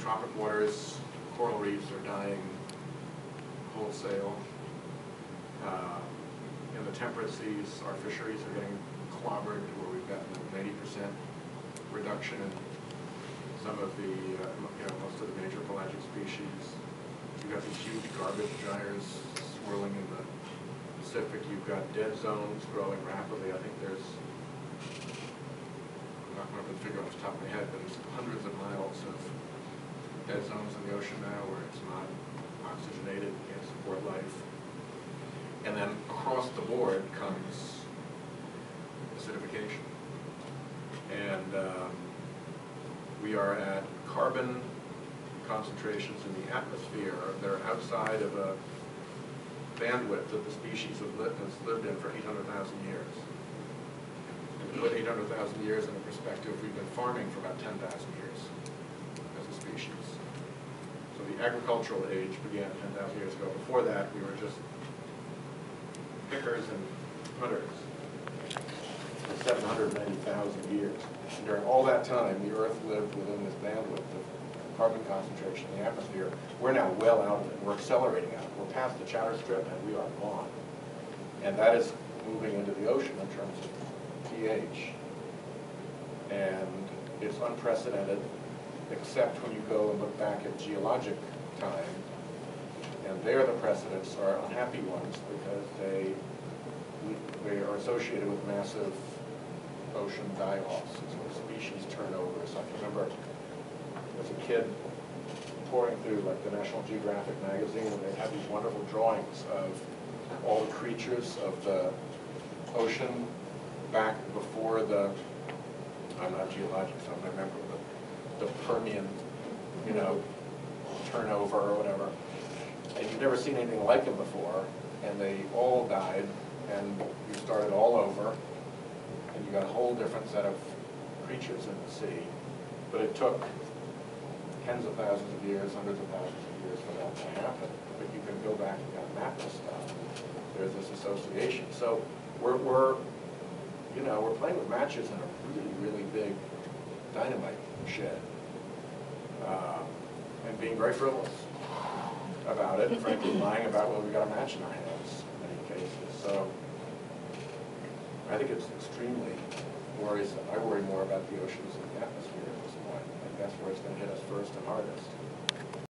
tropic waters, coral reefs are dying wholesale. In the temperate seas, our fisheries are getting clobbered to where we've got an 80% reduction in some of the, most of the major pelagic species. You've got these huge garbage gyres swirling in the Pacific. You've got dead zones growing rapidly. I think there's, I'm not going to figure off the top of my head, but there's hundreds of miles of dead zones in the ocean now where it's not oxygenated, can't support life. And then across the board comes acidification. And we are at carbon concentrations in the atmosphere that are outside of a bandwidth that the species has lived in for 800,000 years. And to put 800,000 years in perspective, we've been farming for about 10,000 years as a species. So the agricultural age began 10,000 years ago. Before that, we were just pickers and hunters for 790,000 years. And during all that time, the Earth lived within this bandwidth of carbon concentration in the atmosphere. We're now well out of it. We're accelerating out. We're past the chatter strip, and we are gone. And that is moving into the ocean in terms of pH. And it's unprecedented, except when you go and look back at geologic time. And there the precedents are unhappy ones because they are associated with massive ocean die-offs. So species turnover. So I can remember as a kid pouring through like the National Geographic magazine, and they had these wonderful drawings of all the creatures of the ocean back before the, I'm not geologic, so I remember the Permian, turnover or whatever. And you've never seen anything like them before, and they all died, and you started all over, and you got a whole different set of creatures in the sea. But it took tens of thousands of years, hundreds of thousands of years for that to happen. But you can go back and map this stuff. There's this association. So we're playing with matches in a really, really big dynamite shed, and being very frivolous about it, and frankly lying about whether we got a match in our hands in many cases. So I think it's extremely worrisome. I worry more about the oceans and the atmosphere at this point. I think that's where it's going to hit us first and hardest.